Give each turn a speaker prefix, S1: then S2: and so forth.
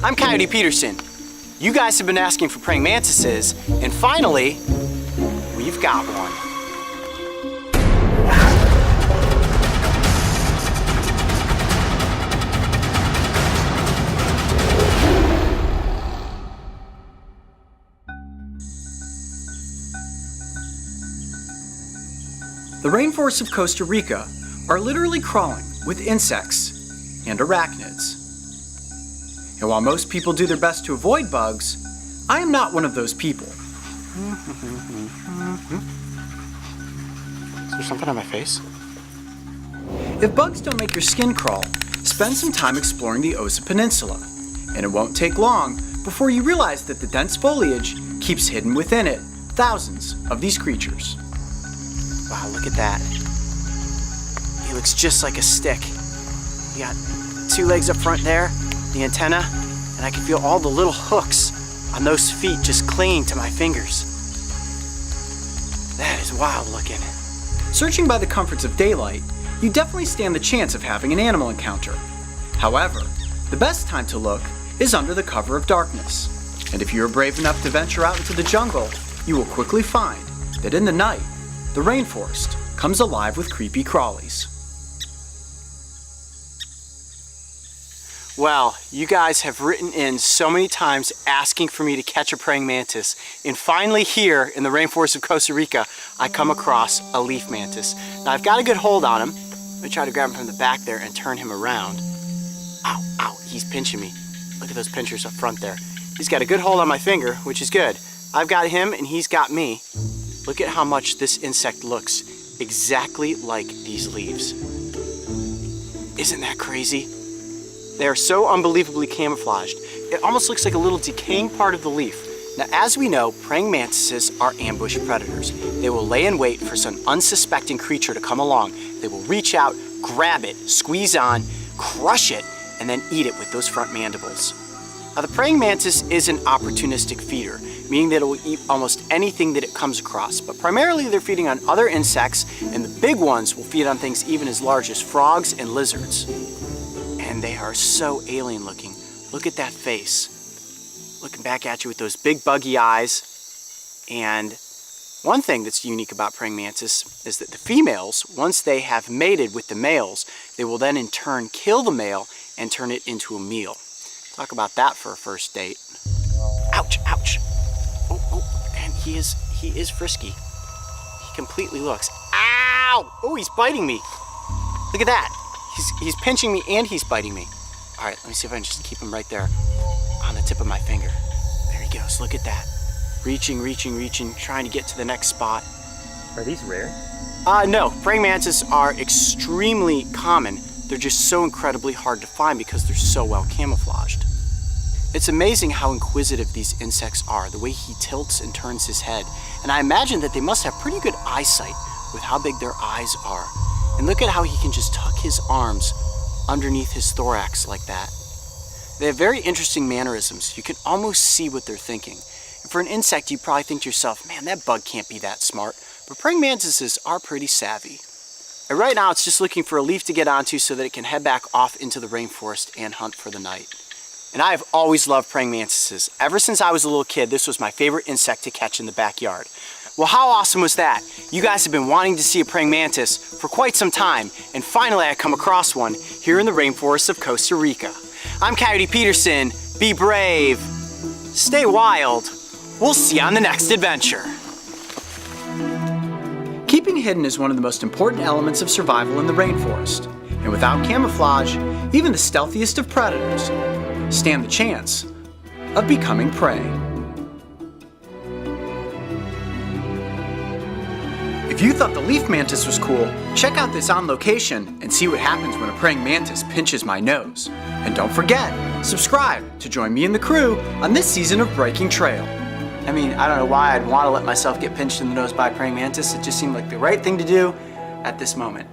S1: I'm Coyote Peterson. You guys have been asking for praying mantises, and finally, we've got one. The rainforests of Costa Rica are literally crawling with insects and arachnids. And while most people do their best to avoid bugs, I am not one of those people. Is there something on my face? If bugs don't make your skin crawl, spend some time exploring the Osa Peninsula, and it won't take long before you realize that the dense foliage keeps hidden within it thousands of these creatures. Wow, look at that. He looks just like a stick. You got two legs up front there, the antenna, and I can feel all the little hooks on those feet just clinging to my fingers. That is wild looking. Searching by the comforts of daylight, you definitely stand the chance of having an animal encounter. However, the best time to look is under the cover of darkness. And if you are brave enough to venture out into the jungle, you will quickly find that in the night, the rainforest comes alive with creepy crawlies. Well, you guys have written in so many times asking for me to catch a praying mantis, and finally here in the rainforest of Costa Rica, I come across a leaf mantis. Now I've got a good hold on him. Let me try to grab him from the back there and turn him around. Ow, ow, he's pinching me. Look at those pinchers up front there. He's got a good hold on my finger, which is good. I've got him and he's got me. Look at how much this insect looks exactly like these leaves. Isn't that crazy? They are so unbelievably camouflaged. It almost looks like a little decaying part of the leaf. Now, as we know, praying mantises are ambush predators. They will lay in wait for some unsuspecting creature to come along. They will reach out, grab it, squeeze on, crush it, and then eat it with those front mandibles. Now, the praying mantis is an opportunistic feeder, meaning that it will eat almost anything that it comes across. But primarily they're feeding on other insects, and the big ones will feed on things even as large as frogs and lizards. And they are so alien looking. Look at that face. Looking back at you with those big buggy eyes. And one thing that's unique about praying mantis is that the females, once they have mated with the males, they will then in turn kill the male and turn it into a meal. Talk about that for a first date. Ouch, ouch. Oh, and he is frisky. He completely looks. Ow! Oh, he's biting me. Look at that. He's pinching me and he's biting me. All right, let me see if I can just keep him right there on the tip of my finger. There he goes. Look at that. Reaching, reaching, reaching, trying to get to the next spot.
S2: Are these rare?
S1: No. Praying mantises are extremely common. They're just so incredibly hard to find because they're so well camouflaged. It's amazing how inquisitive these insects are, the way he tilts and turns his head. And I imagine that they must have pretty good eyesight with how big their eyes are. And look at how he can just tuck his arms underneath his thorax like that. They have very interesting mannerisms. You can almost see what they're thinking. And for an insect, you probably think to yourself, man, that bug can't be that smart. But praying mantises are pretty savvy. And right now, it's just looking for a leaf to get onto so that it can head back off into the rainforest and hunt for the night. And I have always loved praying mantises. Ever since I was a little kid, this was my favorite insect to catch in the backyard. Well, how awesome was that? You guys have been wanting to see a praying mantis for quite some time, and finally I come across one here in the rainforests of Costa Rica. I'm Coyote Peterson. Be brave. Stay wild. We'll see you on the next adventure. Keeping hidden is one of the most important elements of survival in the rainforest. And without camouflage, even the stealthiest of predators stand the chance of becoming prey. If you thought the leaf mantis was cool, check out this on location and see what happens when a praying mantis pinches my nose. And don't forget, subscribe to join me and the crew on this season of Breaking Trail. I mean, I don't know why I'd want to let myself get pinched in the nose by a praying mantis. It just seemed like the right thing to do at this moment.